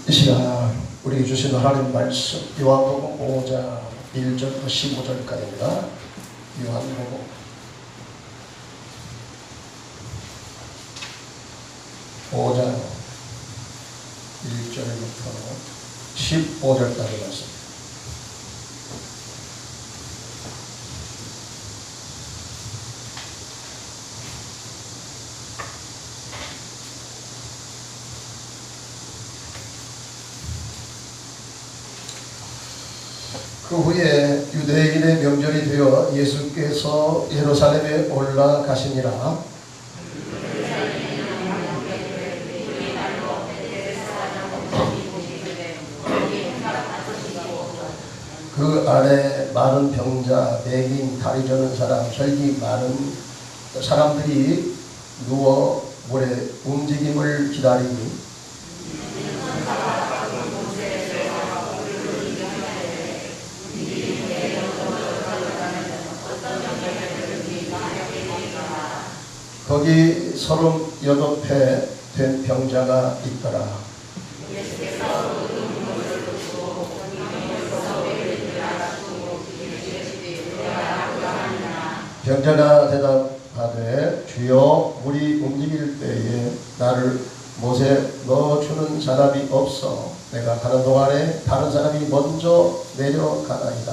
이 시간 우리에게 주신 하나님 말씀 요한복음 5장 1절부터 15절까지입니다. 요한복음 5장 1절부터 15절까지 말씀. 그 후에 유대인의 명절이 되어 예수께서 예루살렘에 올라가시니라. 그 안에 많은 병자, 백인, 다리 저는 사람, 혈기 많은 사람들이 누워 물에 움직임을 기다리니 거기 38회 된 병자가 있더라. 병자가 대답하되 주여 물이 움직일 때에 나를 못에 넣어주는 사람이 없어 내가 가는 동안에 다른 사람이 먼저 내려가나이다.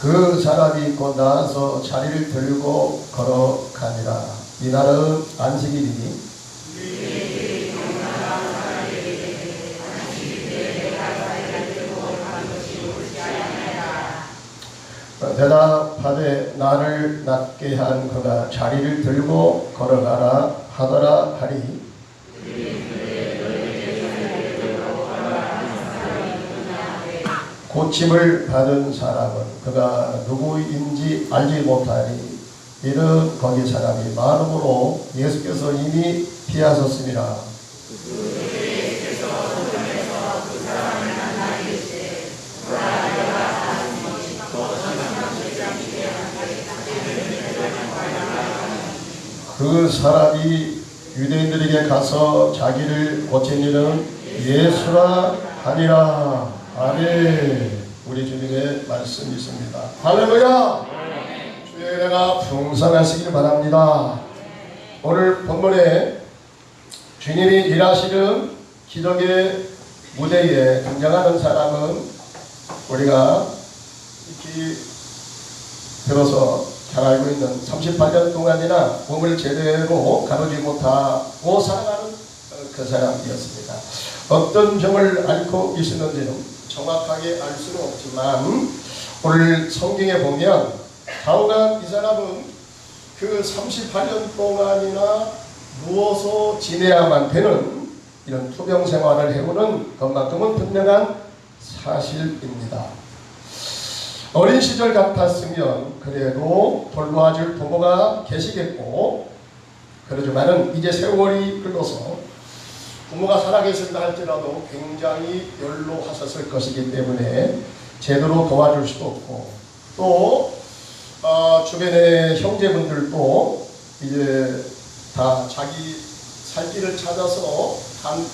그 사람이 곧 나와서 자리를 들고 걸어가니라. 이날은 안식일이니 대답하되 나를 낫게 한 그가 자리를 들고 걸어가라 하더라 하니 고침을 받은 사람은 그가 누구인지 알지 못하니 이는 거기 사람이 많음으로 예수께서 이미 피하셨습니다. 그 사람이 유대인들에게 가서 자기를 고친 이는 예수라 하니라. 아멘. 우리 주님의 말씀이 있습니다. 할렐루야. 주의 은혜가 풍성하시길 바랍니다. 오늘 본문에 주님이 일하시는 기적의 무대에 등장하는 사람은 우리가 익히 들어서 잘 알고 있는 38년 동안이나 몸을 제대로 가누지 못하고 살아가는 그 사람이었습니다. 어떤 병을 앓고 계시는지는 정확하게 알 수는 없지만 오늘 성경에 보면 다음과 이 사람은 그 38년 동안이나 누워서 지내야만 되는 이런 투병 생활을 해오는 것만큼은 분명한 사실입니다. 어린 시절 같았으면 그래도 돌봐줄 부모가 계시겠고 그러지만은 이제 세월이 흘러서 부모가 살아계신다 할지라도 굉장히 연로하셨을 것이기 때문에 제대로 도와줄 수도 없고 또 주변의 형제분들도 이제 다 자기 살 길을 찾아서 간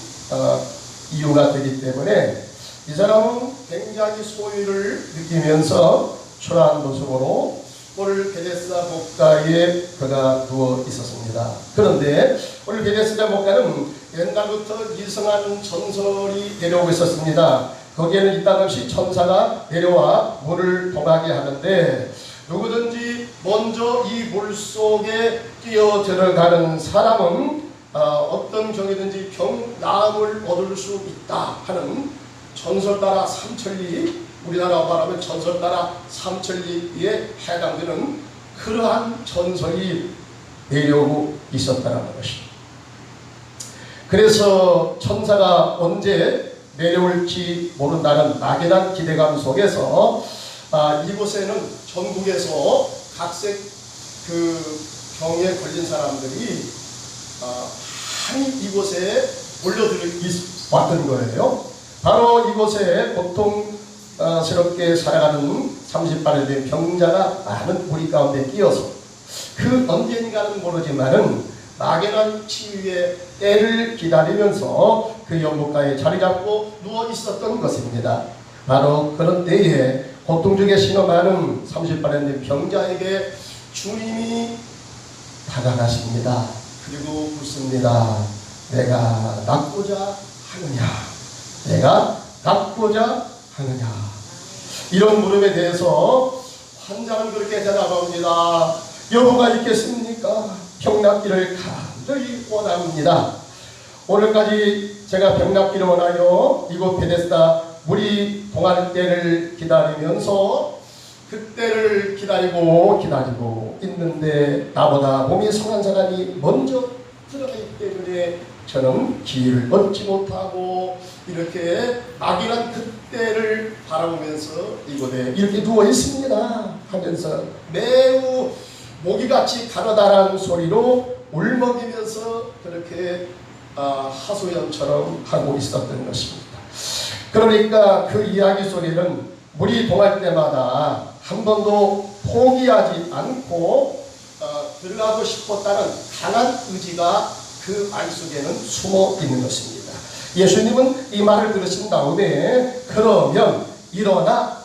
이유가 되기 때문에 이 사람은 굉장히 소유를 느끼면서 초라한 모습으로 오늘 베데스다 목가에 그가 누워 있었습니다. 그런데 오늘 베데스다 목가는 옛날부터 이상한 전설이 내려오고 있었습니다. 거기에는 이따금씩 천사가 내려와 물을 동하게 하는데 누구든지 먼저 이 물속에 뛰어 들어가는 사람은 어떤 병이든지 병 나음을 얻을 수 있다 하는 전설 따라 삼천리, 우리나라 말하면 전설 따라 삼천리에 해당되는 그러한 전설이 내려오고 있었다는 것입니다. 그래서 천사가 언제 내려올지 모른다는 막연한 기대감 속에서 이곳에는 전국에서 각색 그 병에 걸린 사람들이 많이 이곳에 몰려들어 왔던 거예요. 바로 이곳에 고통스럽게 살아가는 38년 된 병자가 많은 무리 가운데 끼어서 그 언젠가는 모르지만은 막연한 치유의 때를 기다리면서 그 연못가에 자리 잡고 누워 있었던 것입니다. 바로 그런 때에 고통 중에 신음하는 30발에 된 병자에게 주님이 다가가십니다. 그리고 묻습니다. 내가 낫고자 하느냐? 내가 낫고자 하느냐? 이런 물음에 대해서 환자는 그렇게 대답합니다. 여부가 있겠습니까? 병 낫기를 간절히 원합니다. 오늘까지 제가 병 낫기를 원하여 이곳 베데스다 물이 동할 때를 기다리면서 그때를 기다리고 있는데 나보다 몸이 성한 사람이 먼저 들어가기 때문에 저는 기회를 얻지 못하고 이렇게 막연한 그때를 바라보면서 이곳에 이렇게 누워 있습니다 하면서 매우 모기같이 가느다란 소리로 울먹이면서 그렇게 하소연처럼 하고 있었던 것입니다. 그러니까 그 이야기 소리는 물이 동할 때마다 한 번도 포기하지 않고 들어가고 싶었다는 강한 의지가 그 말 속에는 숨어 있는 것입니다. 예수님은 이 말을 들으신 다음에 그러면 일어나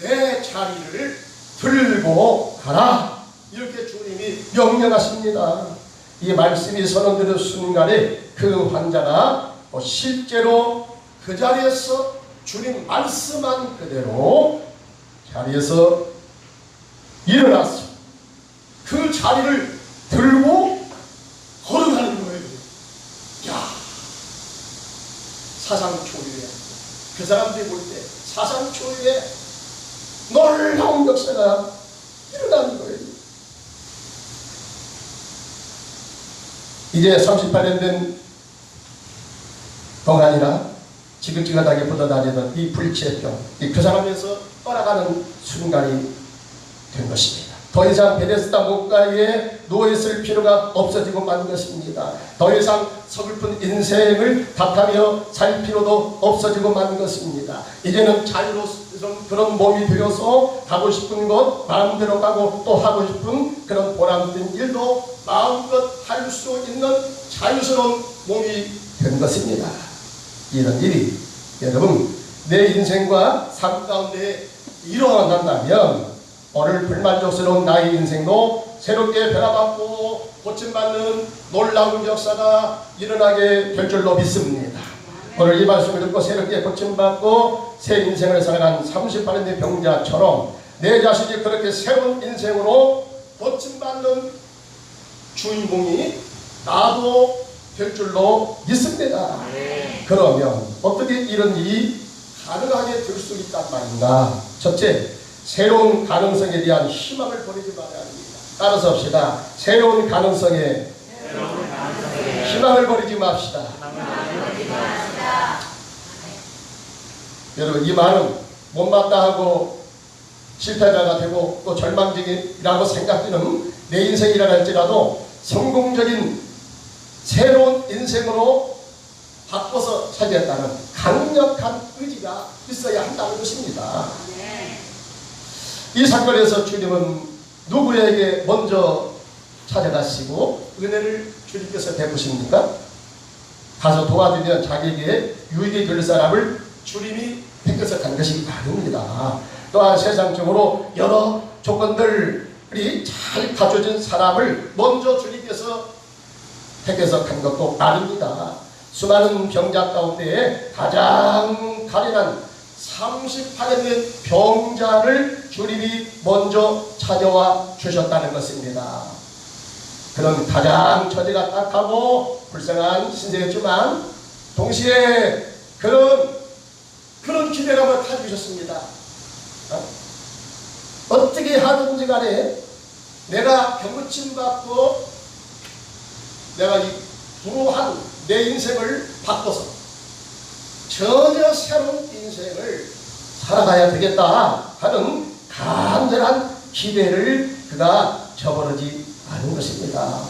내 자리를 들고 가라 이렇게 주님이 명령하십니다. 이 말씀이 선언되는 순간에 그 환자가 실제로 그 자리에서 주님 말씀한 그대로 자리에서 일어났어. 그 자리를 들고 걸어가는 거예요. 야, 사상초유에 그 사람들이 볼 때 사상초유에 놀라운 역사가 일어나는 거예요. 이제 38년 된 동안이나 지긋지긋하게 뻗어다니던 이 불치병, 그 사람에서 떠나가는 순간이 된 것입니다. 더 이상 베데스다 물가에 누워있을 필요가 없어지고 만 것입니다. 더 이상 서글픈 인생을 탓하며 살 필요도 없어지고 만 것입니다. 이제는 자유로운 그런 몸이 되어서 가고 싶은 곳 마음대로 가고 또 하고 싶은 그런 보람된 일도 마음껏 할 수 있는 자유스러운 몸이 된 것입니다. 이런 일이 여러분 내 인생과 삶 가운데 일어난다면 오늘 불만족스러운 나의 인생도 새롭게 변화받고 고침받는 놀라운 역사가 일어나게 될 줄로 믿습니다. 오늘 이 말씀을 듣고 새롭게 고침받고 새 인생을 살아간 38년 된 병자처럼 내 자신이 그렇게 새로운 인생으로 고침받는 주인공이 나도 될 줄로 믿습니다. 그러면 어떻게 이런 일이 가능하게 될 수 있단 말인가? 첫째, 새로운 가능성에 대한 희망을 버리지 말아야 합니다. 따라서 합시다. 새로운 가능성에 희망을 버리지 맙시다. 여러분 이 말은 못마땅 하고 실패자가 되고 또 절망적이라고 생각되는 내 인생이라 할지라도 성공적인 새로운 인생으로 바꿔서 살겠다는 강력한 의지가 있어야 한다는 것입니다. 이 사건에서 주님은 누구에게 먼저 찾아가시고 은혜를 주님께서 베푸십니까? 가서 도와주면 자기에게 유익이 될 사람을 주님이 택해서 간 것이 아닙니다. 또한 세상적으로 여러 조건들이 잘 갖춰진 사람을 먼저 주님께서 택해서 간 것도 아닙니다. 수많은 병자 가운데 가장 가련한 38년 된 병자를 주님이 먼저 찾아와 주셨다는 것입니다. 그런 가장 처지가 딱하고 불쌍한 신세였지만 동시에 그런 기대감을 가지셨습니다. 어떻게 하든지 간에 내가 병고침 받고 내가 이 불우한 내 인생을 바꿔서 전혀 새로운 인생을 살아가야 되겠다 하는 간절한 기대를 그가 저버리지 않은 것입니다.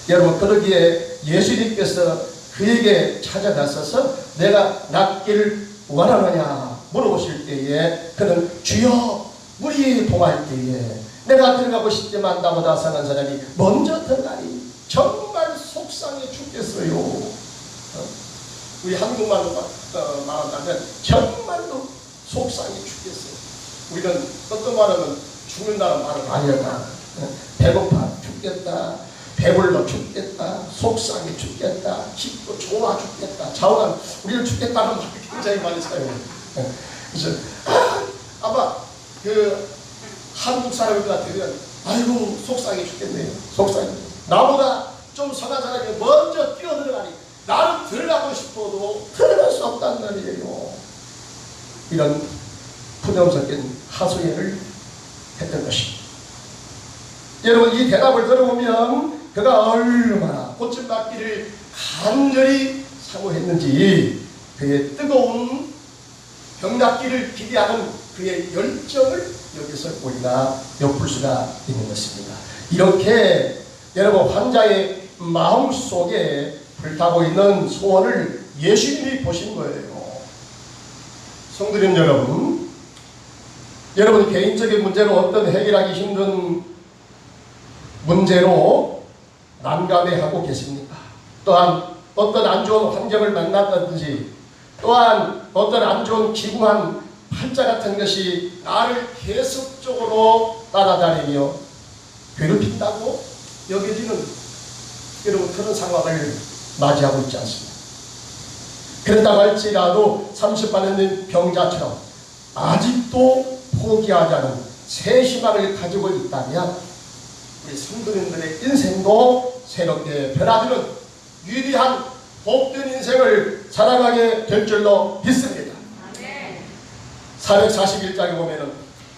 여러분 그러기에 예수님께서 그에게 찾아가셔서 내가 낫기를 원하느냐 물어보실 때에 그는 주여 물이 동할 때에 내가 들어가고 싶지만 나보다 선한 사람이 먼저 들어가니 정말 속상해 죽겠어요. 우리 한국말로 말한다면 정말로 속상해 죽겠어요. 우리는 어떤 말하면 죽는다는 말을 많이 하다. 배고파 죽겠다, 배불러 죽겠다, 속상해 죽겠다, 기쁘고 좋아 죽겠다, 좌우한 우리는 죽겠다는 말을 굉장히 많이 사용해요. 그래서 아마 그 한국 사람들 같으면 아이고 속상해 죽겠네요. 속상해. 나보다 좀 선한 사람이 먼저 뛰어들어가니 나는 들어가고 싶어도 들어갈 수 없단 말이에요. 이런 부담 섞인 하소연을 했던 것입니다. 여러분, 이 대답을 들어보면 그가 얼마나 고침받기를 간절히 사모했는지 그의 뜨거운 병낫기를 기대하는 그의 열정을 여기서 우리가 엿볼 수가 있는 것입니다. 이렇게 여러분 환자의 마음속에 불타고 있는 소원을 예수님이 보신 거예요. 성도님 여러분, 여러분 개인적인 문제로 어떤 해결하기 힘든 문제로 난감해하고 계십니까? 또한 어떤 안 좋은 환경을 만났다든지 또한 어떤 안 좋은 기구한 팔자 같은 것이 나를 계속적으로 따라다니며 괴롭힌다고 여겨지는 여러분 그런 상황을 맞이하고 있지 않습니다. 그렇다고 할지라도 30만원 된 병자처럼 아직도 포기하지 않은 새 희망을 가지고 있다면 우리 성도님들의 인생도 새롭게 변화되는 위대한 복된 인생을 살아가게 될 줄로 믿습니다. 441장에 보면은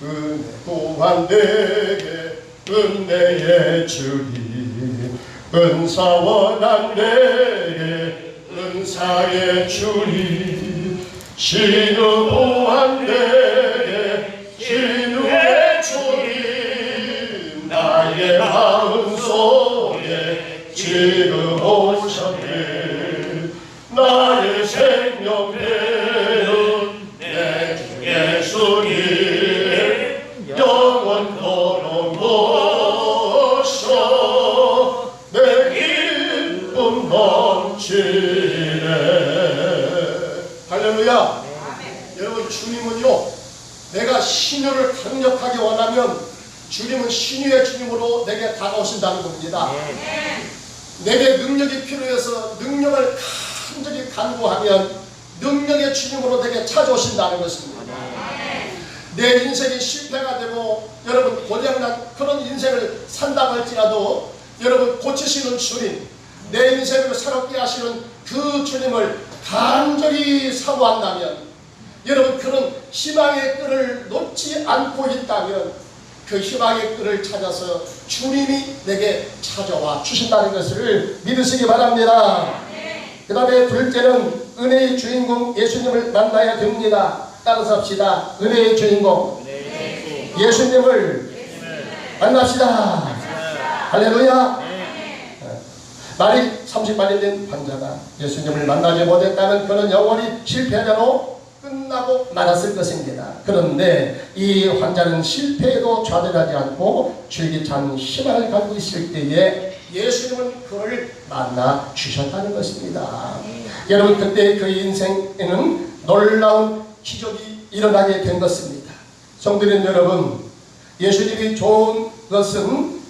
은혜 또한 내게 은혜의 주님, 은사와 난 내게 은사의 주님, 신우 또한 내게 신우의 주님, 나의 마음속에 지금 오셨네. 나의 생명 되는 내 주 예수님, 영원토록 모셔 내 기쁨 넘치네. 할렐루야. 여러분, 주님은요, 내가 신유를 강력하게 원하면 주님은 신유의 주님으로 내게 다가오신다는 겁니다. 내게 능력이 필요해서 능력을 간절히 간구하면 능력의 주님으로 내게 찾아오신다는 것입니다. 내 인생이 실패가 되고 여러분 고장난 그런 인생을 산다고 할지라도 여러분 고치시는 주님, 내 인생을 새롭게 하시는 그 주님을 간절히 사모한다면, 여러분 그런 희망의 끈을 놓지 않고 있다면 그 희망의 끈을 찾아서 주님이 내게 찾아와 주신다는 것을 믿으시기 바랍니다. 그 다음에 둘째는 은혜의 주인공 예수님을 만나야 됩니다. 따라서 합시다. 은혜의 주인공 예수님을 만납시다. 할렐루야. 만일 38년 된 환자가 예수님을 만나지 못했다면 그는 영원히 실패자로 끝나고 말았을 것입니다. 그런데 이 환자는 실패에도 좌절하지 않고 줄기찬 희망을 갖고 있을 때에 예수님은 그를 만나 주셨다는 것입니다. 여러분, 그때 그 인생에는 놀라운 기적이 일어나게 된 것입니다. 성도님 여러분, 예수님이 좋은 것은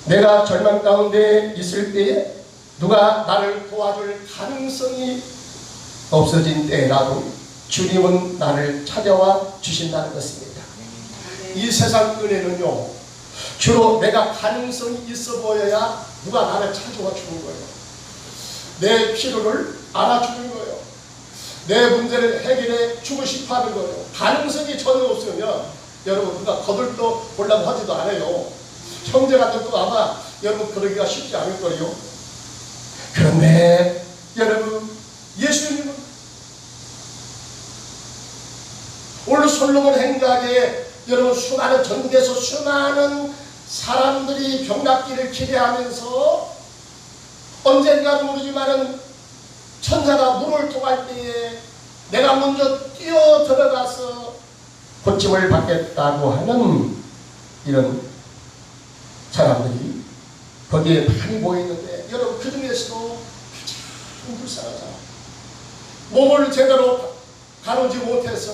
내가 절망 가운데 있을 때에 누가 나를 도와줄 가능성이 없어진 때라도 주님은 나를 찾아와 주신다는 것입니다. 이 세상 은혜는요, 주로 내가 가능성이 있어 보여야 누가 나를 찾아와 주는 거예요. 내 필요를 알아주는 거예요. 내 문제를 해결해 주고 싶어 하는 거예요. 가능성이 전혀 없으면 여러분 누가 거들떠 보려고 하지도 않아요. 형제간들도 아마 여러분 그러기가 쉽지 않을 거예요. 그런데 여러분, 예수님은 오늘 솔로몬 행각에 여러분 수많은 전국에서 수많은 사람들이 병낫기를 기대하면서 언젠가 모르지만은 천사가 물을 통할 때에 내가 먼저 뛰어 들어가서 고침을 받겠다고 하는 이런 사람들이 거기에 많이 모여있는데, 여러분 그 중에서도 가장 불쌍한 사람, 몸을 제대로 가누지 못해서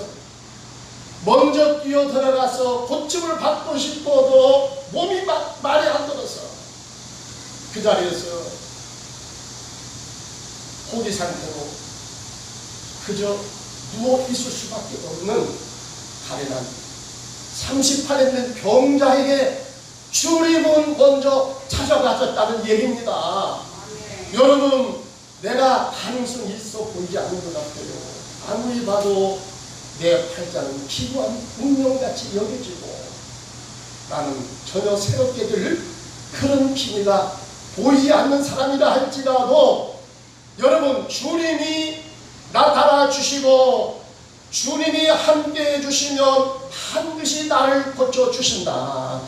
먼저 뛰어 들어가서 고침을 받고 싶어도 몸이 말이 안 들어서 그 자리에서 포기 상태로 그저 누워 있을 수밖에 없는 가련한 38년 된 병자에게 주님은 먼저 찾아가셨다는 얘기입니다. 여러분, 내가 가능성이 있어 보이지 않는 것 같아요. 아무리 봐도 내 팔자는 기구한 운명같이 여겨지고 나는 전혀 새롭게 될 그런 기미가 보이지 않는 사람이라 할지라도, 여러분, 주님이 나타나 주시고 주님이 함께 해주시면 반드시 나를 고쳐주신다.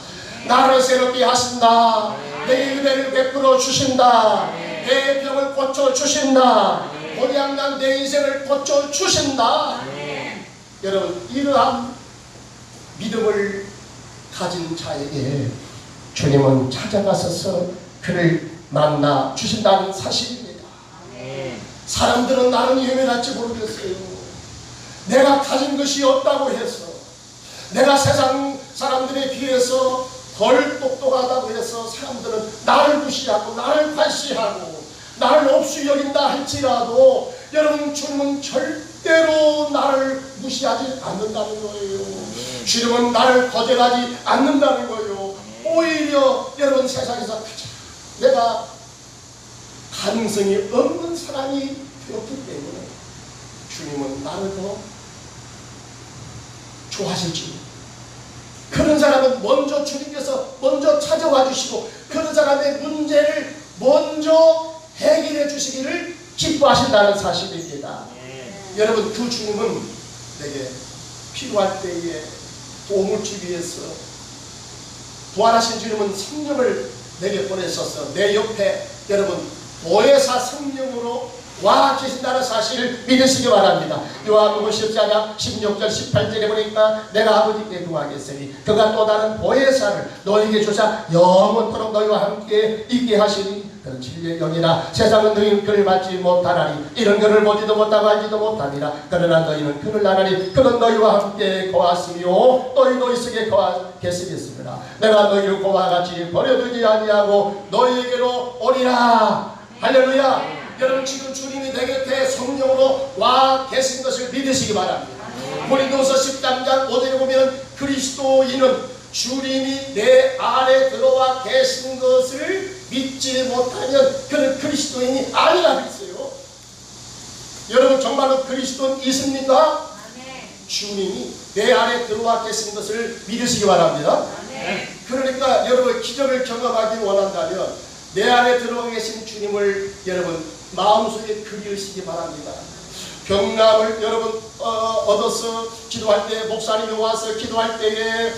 나를 새롭게 하신다. 내 은혜를 베풀어 주신다. 내 병을 고쳐주신다. 고장난 내 인생을 고쳐주신다. 여러분, 이러한 믿음을 가진 자에게 주님은 찾아가셔서 그를 만나 주신다는 사실입니다. 사람들은 나는 예민할지 모르겠어요. 내가 가진 것이 없다고 해서, 내가 세상 사람들에 비해서 덜 똑똑하다고 해서 사람들은 나를 무시하고 나를 발시하고 나를 없이 여긴다 할지라도, 여러분, 주님은 절대로 나를 무시하지 않는다는 거예요. 주님은 나를 거절하지 않는다는 거예요. 오히려 여러분, 세상에서 내가 가능성이 없는 사람이 되었기 때문에 주님은 나를 더 좋아하실지, 그런 사람은 먼저 주님께서 먼저 찾아와 주시고 그런 사람의 문제를 먼저 해결해 주시기를 기뻐하신다는 사실입니다. 여러분, 그 주님은 내게 필요할 때에 도움을 주기 위해서 부활하신 주님은 성령을 내게 보내셔서 내 옆에, 여러분, 보혜사 성령으로 와 계신다는 사실을 믿으시기 바랍니다. 요한복음 10장 16절 18절에 보니까 내가 아버지께 구하겠으니 그가 또 다른 보혜사를 너희에게 주사 영원토록 너희와 함께 있게 하시니 그는 진리의 영이라. 세상은 너희는 그를 받지 못하나니 이런 그를 보지도 못하고 알지도 못하니라. 그러나 너희는 그를 아나니 그는 너희와 함께 거하시며 너희 속에 거하겠으리라. 내가 너희를 고와 같이 버려두지 아니하고 너희에게로 오리라. 할렐루야. 여러분, 지금 주님이 내 곁에 성령으로 와 계신 것을 믿으시기 바랍니다. 고린도서 13장 5절에 보면 그리스도인은 주님이 내 안에 들어와 계신 것을 믿지 못하면 그는 그리스도인이 아니라 그랬어요. 여러분, 정말로 그리스도인 있습니까? 주님이 내 안에 들어와 계신 것을 믿으시기 바랍니다. 그러니까 여러분, 기적을 경험하기 원한다면 내 안에 들어와 계신 주님을 여러분 마음속에 그리우시기 바랍니다. 경람을 여러분 얻어서 기도할 때, 목사님이 와서 기도할 때에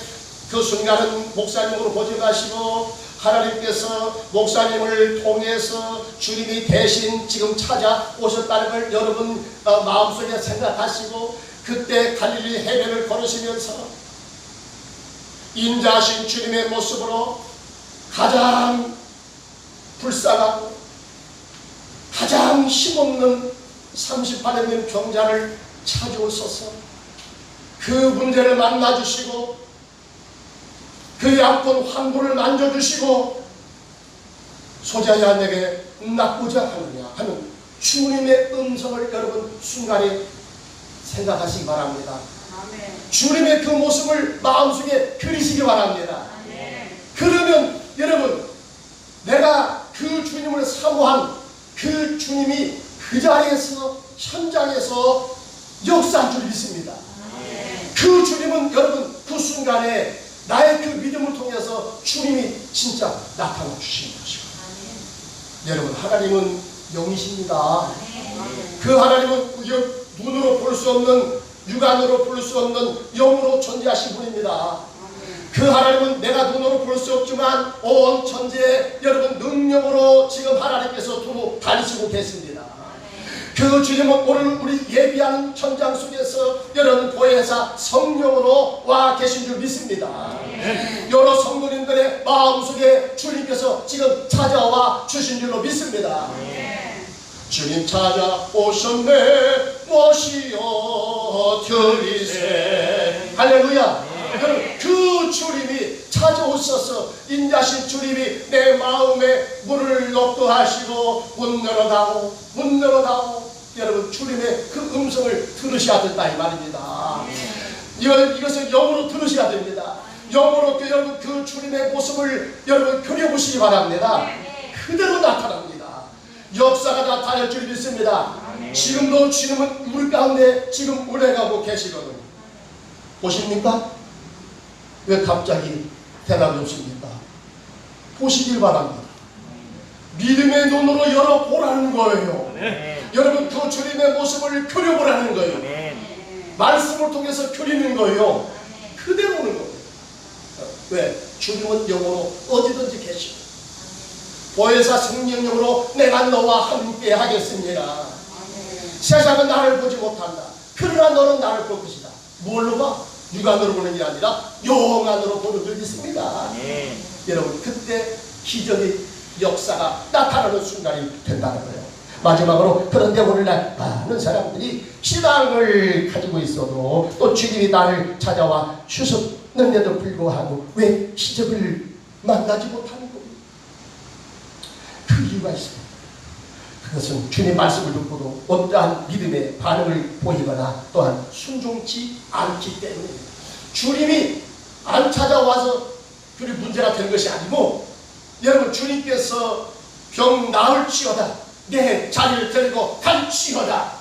그 순간은 목사님으로 보지 마시고 하나님께서 목사님을 통해서 주님이 대신 지금 찾아오셨다는 걸 여러분 마음속에 생각하시고, 그때 갈릴리 해변을 걸으시면서 인자하신 주님의 모습으로 가장 불쌍하고 가장 힘없는 38년 된 병자를 찾아오셔서 그 문제를 만나주시고 그 아픈 환부를 만져주시고 소자야 내게 낫고자 하느냐 하는 주님의 음성을 여러분 순간에 생각하시기 바랍니다. 아멘. 주님의 그 모습을 마음속에 그리시기 바랍니다. 아멘. 그러면 여러분, 내가 그 주님을 사모한 그 주님이 그 자리에서 현장에서 역사할 줄 믿습니다. 그 주님은 여러분 그 순간에 나의 그 믿음을 통해서 주님이 진짜 나타나 주시는 것이고, 여러분, 하나님은 영이십니다. 그 하나님은 눈으로 볼 수 없는, 육안으로 볼 수 없는 영으로 존재하신 분입니다. 그 하나님은 내가 눈으로 볼 수 없지만 온 천지에 여러분 능력으로 지금 하나님께서 두고 다니시고 계십니다. 그 주님은 오늘 우리 예비하는 현장 속에서 여러분 보혜사 성령으로 와 계신 줄 믿습니다. 여러 성도님들의 마음속에 주님께서 지금 찾아와 주신 줄로 믿습니다. 주님 찾아오셨네 모시어 드리세. 할렐루야. 여러분 그 주님이 찾아오셔서 인자신 주님이 내 마음에 문을 녹도하시고 문 열어다오 문 열어다오. 여러분 주님의 그 음성을 들으셔야 된다 이 말입니다. 이것을 영으로 들으셔야 됩니다. 영으로 여러분 그 주님의 모습을 여러분 그려보시기 바랍니다. 그대로 나타납니다. 역사가 나타날 줄 믿습니다. 지금도 주님은 우리 가운데 지금 운행하고 계시거든요. 보십니까? 왜 갑자기 대답이 없습니까? 보시길 바랍니다. 믿음의 눈으로 열어보라는 거예요. 여러분 그 주님의 모습을 그려보라는 거예요. 말씀을 통해서 그리는 거예요. 그대로 오는 거예요. 왜? 주님은 영으로 어디든지 계시고 보혜사 성령님으로 내가 너와 함께 하겠습니다. 세상은 나를 보지 못한다. 그러나 너는 나를 볼 것이다. 뭘로 봐? 육안으로 보는 게 아니라 영안으로 보는 줄 믿습니다. 여러분 그때 기적의 역사가 나타나는 순간이 된다는 거예요. 마지막으로 그런데 오늘날 많은 사람들이 신앙을 가지고 있어도 또 주님이 나를 찾아와 주셨는데도 불구하고 왜 기적을 만나지 못하는 거예요? 그 이유가 있습니다. 그것은 주님 말씀을 듣고도 어떠한 믿음의 반응을 보이거나 또한 순종치 않기 때문입니다. 주님이 안 찾아와서 그리 문제가 된 것이 아니고 여러분 주님께서 병 나을지어다 내 자리를 들고 갈지어다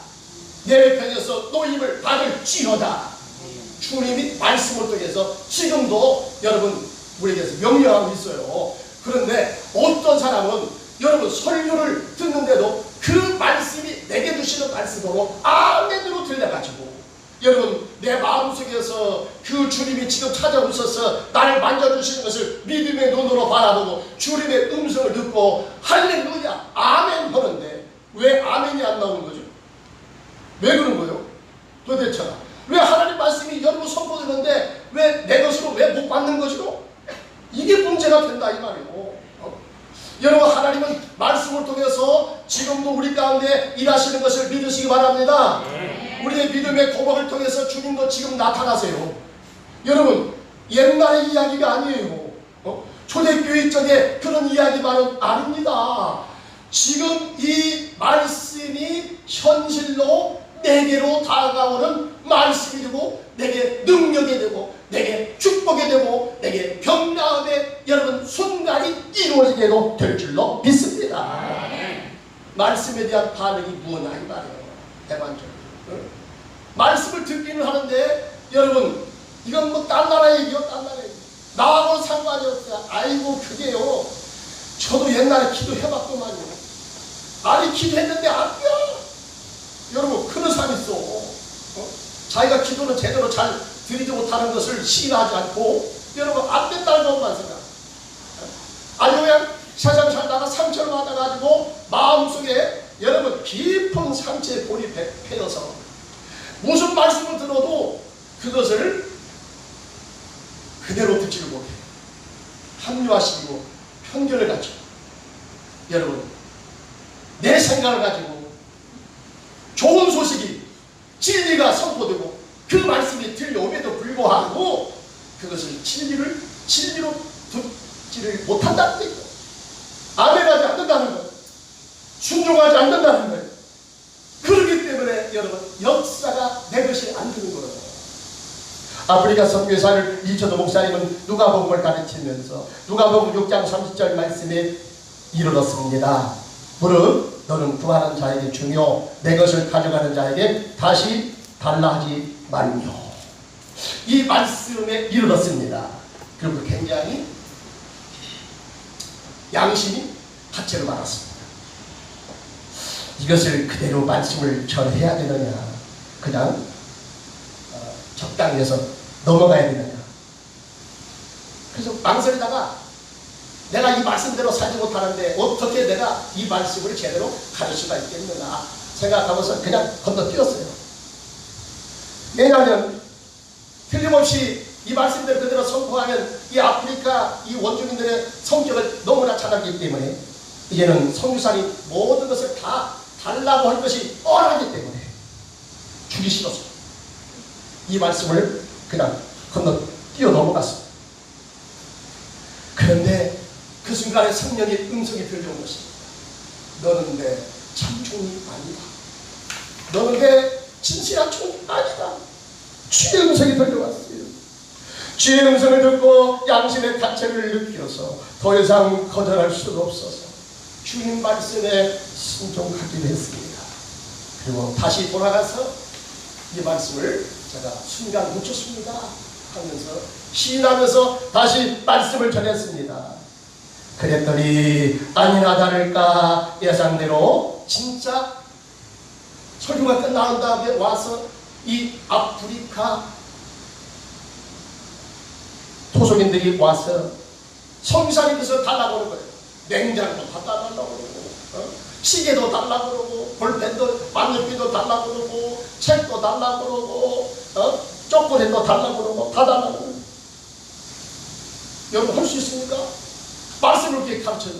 내 편에서 노임을 받을지어다 주님이 말씀을 통해서 지금도 여러분 우리에게서 명령하고 있어요. 그런데 어떤 사람은 여러분 설교를 듣는데도 그 말씀이 내게 주시는 말씀으로 아멘으로 들려가지고 여러분 내 마음속에서 그 주님이 지금 찾아오셔서 나를 만져주시는 것을 믿음의 눈으로 바라보고 주님의 음성을 듣고 할렐루야 아멘 하는데 왜 아멘이 안 나오는 거죠? 왜 그런 거예요? 도대체가 왜 하나님 말씀이 여러분 선포되는데 왜 내 것으로 왜 못 받는 것이고? 이게 문제가 된다 이 말이에요. 여러분 하나님은 말씀을 통해서 지금도 우리 가운데 일하시는 것을 믿으시기 바랍니다. 우리의 믿음의 고백을 통해서 주님도 지금 나타나세요. 여러분 옛날의 이야기가 아니에요. 초대교회 쪽에 그런 이야기만은 아닙니다. 지금 이 말씀이 현실로 내게로 다가오는 말씀이 되고 내게 능력이 되고 내게 축복이 되고 내게 병나음의 여러분 순간이 이루어지게도 될 줄로 믿습니다. 말씀에 대한 반응이 무엇이냐 이 말이에요. 대반적으로 말씀을 듣기는 하는데 여러분 이건 뭐 딴 나라 얘기요 딴 나라 얘기 나하고는 상관이 없어요. 아이고 그게요 저도 옛날에 기도해봤더만요. 아니 기도했는데 안 돼. 여러분 그런 사람 있어. 자기가 기도는 제대로 잘 드리지 못하는 것을 시인하지 않고 여러분 안 된다는 것만 생각. 아니 그냥 세상 살다가 상처를 받아가지고 마음속에 여러분 깊은 상처에 몰입해서 무슨 말씀을 들어도 그것을 그대로 듣지를 못해. 합리화시키고 편견을 가지고 여러분 내 생각을 가지고 좋은 소식이 진리가 선포되고 그 말씀이 들려옴에도 불구하고 그것을 진리로 듣지를 못한다는 거예요. 아멘하지 않는다는 거예요. 순종하지 않는다는 거예요. 그렇기 때문에 여러분 역사가 내 것이 안 되는 거예요. 아프리카 선교사를 이천도 목사님은 누가복음을 가르치면서 누가복음 6장 30절 말씀에 이르렀습니다. 무릇 너는 구하는 자에게 주며 내 것을 가져가는 자에게 다시 달라 하지 말며 이 말씀에 이르렀습니다. 그리고 굉장히 양심이 가채를 받았습니다. 이것을 그대로 말씀을 전해야 되느냐 그냥 적당히 해서 넘어가야 되느냐. 그래서 망설이다가 내가 이 말씀대로 살지 못하는데 어떻게 내가 이 말씀을 제대로 가를 수가 있겠느냐 생각하면서 그냥 건너뛰었어요. 왜냐하면 틀림없이 이 말씀대로 그대로 선포하면 이 아프리카 이 원주민들의 성격을 너무나 잘 알기 때문에 이제는 선교사님 모든 것을 다 달라고 할 것이 뻔하기 때문에 주기 싫어서 이 말씀을 그냥 건너 뛰어 넘어갔습니다. 그런데 그 순간에 성령의 음성이 들려온 것입니다. 너는 내 참종이 아니다. 너는 내 진실한 종이 아니다. 주의 음성이 들려왔어요. 주의 음성을 듣고 양심의 가책을 느껴서 더 이상 거절할 수가 없어서 주님 말씀에 순종하기로 했습니다. 그리고 다시 돌아가서 이 말씀을 제가 순간 묻혔습니다 하면서 시인하면서 다시 말씀을 전했습니다. 그랬더니 아니나 다를까 예상대로 진짜 설교가 끝난 다음에 와서 이 아프리카 토속인들이 와서 성사님께서 달라고 하는 거예요. 냉장도 다 달라고 그러고 시계도 달라고 그러고 볼펜도 만년필도 달라고 그러고 책도 달라고 그러고 초콜릿도 달라고 그러고 다 달라고 그러고. 여러분 할 수 있습니까? 말씀을 이렇게 가르쳐요.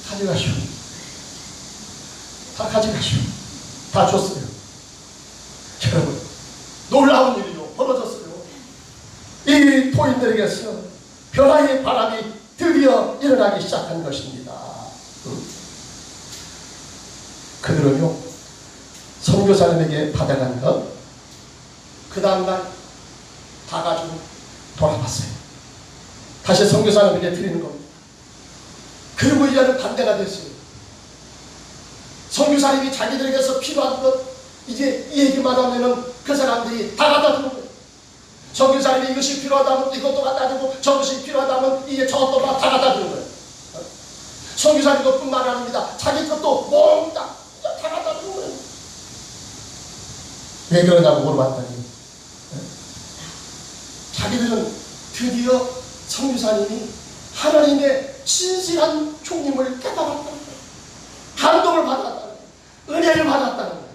가져가시오. 다 가져가시오. 다 줬어요. 여러분 놀라운 일이요 벌어졌어요. 이 토인들에게서 변화의 바람이 드디어 일어나기 시작한 것입니다. 그들은요 선교사님에게 받아간 것 그 다음날 다 가지고 돌아왔어요. 다시 선교사님에게 드리는 겁니다. 그리고 이제는 반대가 됐어요. 선교사님이 자기들에게서 필요한 것 이제 이 얘기만 하면은 그 사람들이 다 갖다 주는 거예요. 선교사님이 이것이 필요하다면 이것도 갖다 주고 저것이 필요하다면 이게 저것도 다 갖다 주는 거예요. 선교사님 것뿐만 아닙니다. 자기 것도 몽땅 다 갖다 주는 거예요. 왜 그러냐고 물어봤더니 자기들은 드디어 선교사님이 하나님의 진실한 종님을 깨달았다는 거예요. 감동을 받았다는 거예요. 은혜를 받았다는 거예요.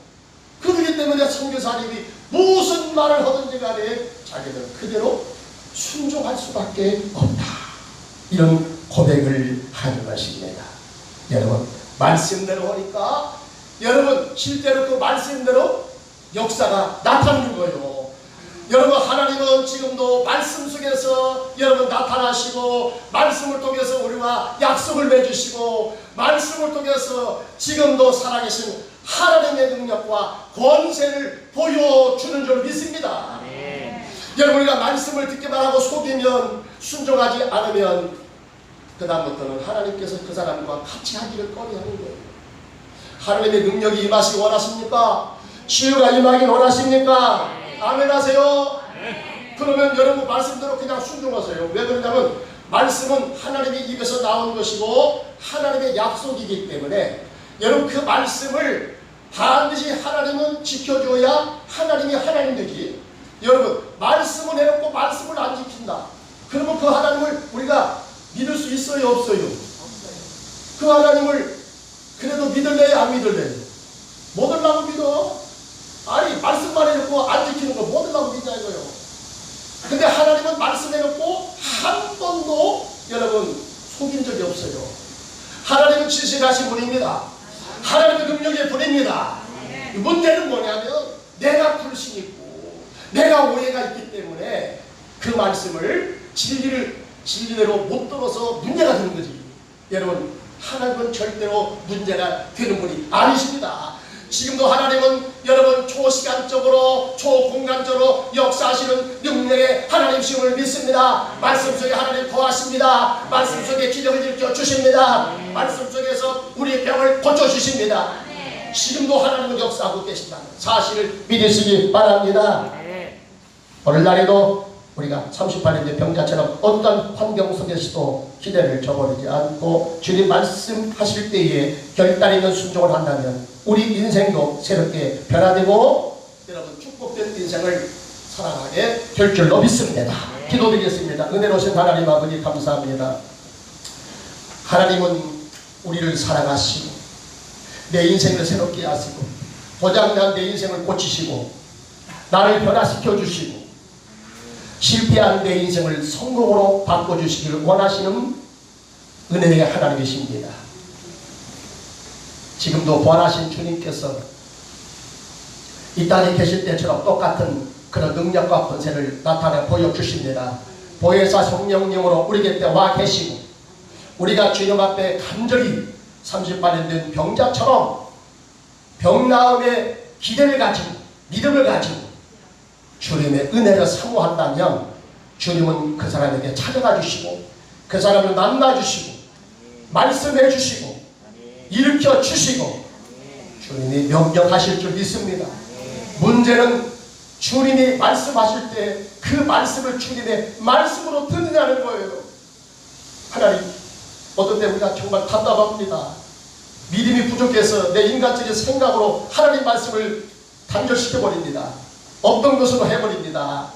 그렇기 때문에 선교사님이 무슨 말을 하든지 간에 자기들 그대로 순종할 수밖에 없다. 이런 고백을 하는 것입니다. 여러분 말씀대로 하니까 여러분 실제로 그 말씀대로 역사가 나타나는 거예요. 여러분 하나님은 지금도 말씀 속에서 여러분 나타나시고 말씀을 통해서 우리와 약속을 맺으시고 말씀을 통해서 지금도 살아계신 하나님의 능력과 권세를 보여주는 줄 믿습니다. 여러분 우리가 말씀을 듣기만 하고 속이면 순종하지 않으면 그 다음부터는 하나님께서 그 사람과 같이 하기를 꺼려하는 거예요. 하나님의 능력이 임하시기 원하십니까? 치유가 임하기 원하십니까? 아멘 하세요. 그러면 여러분 말씀대로 그냥 순종하세요. 왜 그러냐면 말씀은 하나님의 입에서 나온 것이고 하나님의 약속이기 때문에 여러분 그 말씀을 반드시 하나님은 지켜줘야 하나님이 하나님 되지. 여러분 말씀을 해놓고 말씀을 안 지킨다. 그러면 그 하나님을 우리가 믿을 수 있어요 없어요? 그 하나님을 그래도 믿을래요 안 믿을래요? 못 들라고 믿어. 아니 말씀만 해놓고 안 지키는 거 못 들라고 믿냐 이거요. 근데 하나님은 말씀해놓고 한 번도 여러분 속인 적이 없어요. 하나님은 진실하신 분입니다. 하나님의 능력의 분입니다. 문제는 뭐냐면 내가 불신이 있고 내가 오해가 있기 때문에 그 말씀을 진리대로 못 들어서 문제가 되는 거지. 여러분 하나님은 절대로 문제가 되는 분이 아니십니다. 지금도 하나님은 여러분 초시간적으로 초공간적으로 역사하시는 능력의 하나님심을 믿습니다. 말씀 속에 하나님 거하십니다. 말씀 속에 기적을 일으켜 주십니다. 말씀 속에서 우리의 병을 고쳐주십니다. 지금도 하나님은 역사하고 계신다는 사실을 믿으시기 바랍니다. 오늘날에도 우리가 38년대 병자처럼 어떤 환경 속에서도 기대를 저버리지 않고 주님 말씀하실 때에 결단 있는 순종을 한다면 우리 인생도 새롭게 변화되고 여러분 축복된 인생을 살아가게 될 줄로 믿습니다. 기도드리겠습니다. 은혜로우신 하나님 아버지 감사합니다. 하나님은 우리를 사랑하시고 내 인생을 새롭게 하시고 고장난 내 인생을 고치시고 나를 변화시켜 주시고 실패한 내 인생을 성공으로 바꿔주시기를 원하시는 은혜의 하나님이십니다. 지금도 부활하신 주님께서 이 땅에 계실 때처럼 똑같은 그런 능력과 권세를 나타내 보여주십니다. 보혜사 성령님으로 우리 곁에 와 계시고 우리가 주님 앞에 간절히 38년 된 병자처럼 병나음의 기대를 가지고 믿음을 가지고 주님의 은혜를 사모한다면 주님은 그 사람에게 찾아가 주시고 그 사람을 만나 주시고 말씀해 주시고 일으켜 주시고 주님이 명령하실 줄 믿습니다. 문제는 주님이 말씀하실 때 그 말씀을 주님의 말씀으로 듣느냐는 거예요. 하나님, 어떤 때 우리가 정말 답답합니다. 믿음이 부족해서 내 인간적인 생각으로 하나님 말씀을 단절시켜버립니다. 없던 것으로 해버립니다.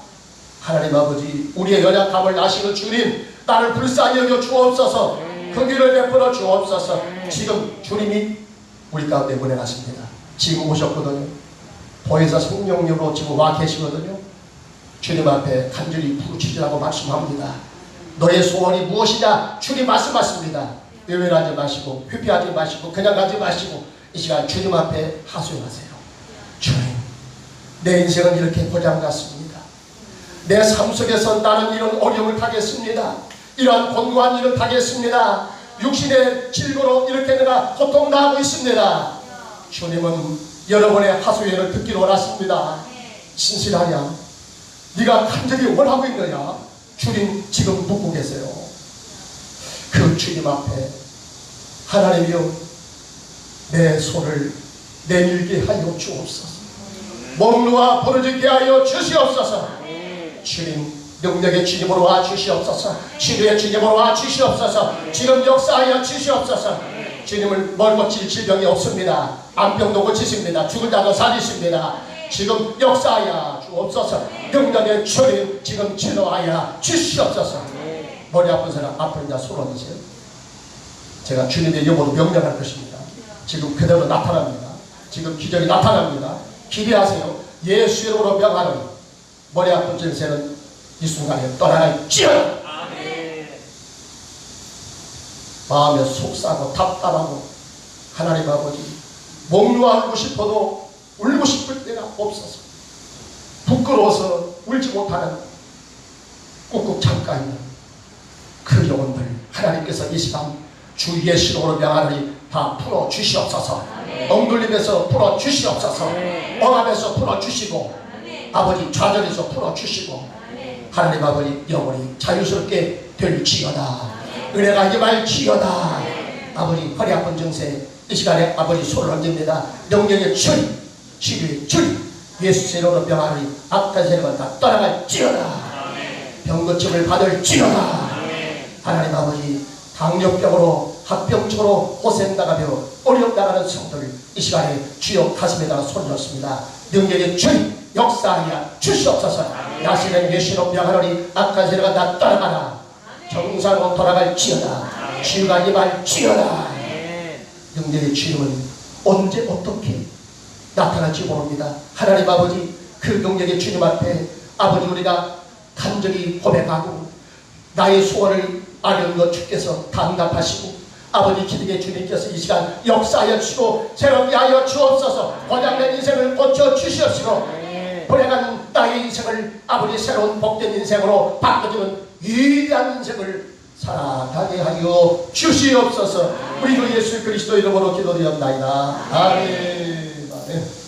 하나님 아버지, 우리의 연약함을 아시는 주님, 나를 불쌍히 여겨 주옵소서. 그 길을 베풀어 주옵소서. 지금 주님이 우리 가운데 운행하십니다. 지금 오셨거든요. 보혜사 성령님으로 지금 와 계시거든요. 주님 앞에 간절히 부르짖으라고 말씀합니다. 너의 소원이 무엇이냐? 주님 말씀하십니다. 외면하지 마시고 회피하지 마시고 그냥 가지 마시고 이 시간 주님 앞에 하소연하세요. 주님, 내 인생은 이렇게 고장났습니다. 내 삶 속에서 나는 이런 어려움을 타겠습니다. 이러한 곤고한 일을 타겠습니다. 육신의 질고로 이렇게 내가 고통당하고 있습니다. 주님은 여러분의 하소연을 듣기를 원하십니다. 신실하냐? 네가 간절히 원하고 있느냐? 주님 지금 묻고 계세요. 그 주님 앞에 하나님이여, 내 손을 내밀게 하여 주옵소서. 몸 놓아 부르짖게 하여 주시옵소서. 주님, 능력의 주님으로 와 주시옵소서. 치료의 주님으로 와 주시옵소서. 지금 역사하여 주시옵소서. 주님을 멀고 칠 질병이 없습니다. 암병도 고치십니다. 죽은 자도 살리십니다. 지금 역사하여 주옵소서. 능력의 주님 지금 치료하여 주시옵소서. 머리 아픈 사람, 아픈 자 손 얹으세요. 제가 주님의 이름으로 명령할 것입니다. 지금 그대로 나타납니다. 지금 기적이 나타납니다. 기대하세요. 예수 이름으로 명하노니 머리 아픈 증세는 이 순간에 떠나갈지어다. 마음에 속상하고 답답하고 하나님 아버지 목 놓아 울고 싶어도 울고 싶을 때가 없어서 부끄러워서 울지 못하는 꾹꾹 잠가 있는 그 영혼들 하나님께서 이 시간 주 예수로 명하노니 다 풀어 주시옵소서. 엉돌림에서 풀어 주시옵소서. 억압에서 풀어 주시고 아버지 좌절에서 풀어 주시고 하나님 아버지 영혼이 자유스럽게 될지어다. 은혜가 임할지어다. 아버지 허리 아픈 증세 이 시간에 아버지 손을 얹습니다. 능력의 주님, 치료의 주님, 예수 이름으로 명하노니 악한 세력은 다 떠나갈지어다. 병고침을 받을지어다. 하나님 아버지 당뇨병으로 합병증으로 고생당하며 어려움 당하는 성도를 이 시간에 주여 가슴에다가 손을 얹습니다. 능력의 주님 역사하여 주시옵소서. 나시는 예수로 명하노니 악한 세력은 다 떠나가라. 정상으로 돌아갈지어다. 치유가 임할지어다. 능력의 주님은 언제 어떻게 나타날지 모릅니다. 하나님 아버지 그 능력의 주님 앞에 아버지 우리가 간절히 고백하고 나의 소원을 아뢰는 주께서 답답하시고 아버지 기득의 주님께서 이 시간 역사하여 주시고 새롭게 하여 주옵소서. 고장난 인생을 고쳐 주시옵시고 불행한 나의 인생을 아버지 새로운 복된 인생으로 바꿔주는 위대한 인생을 살아가게 하여 주시옵소서. 우리 주 예수 그리스도 이름으로 기도드렸나이다. 아멘. 아멘.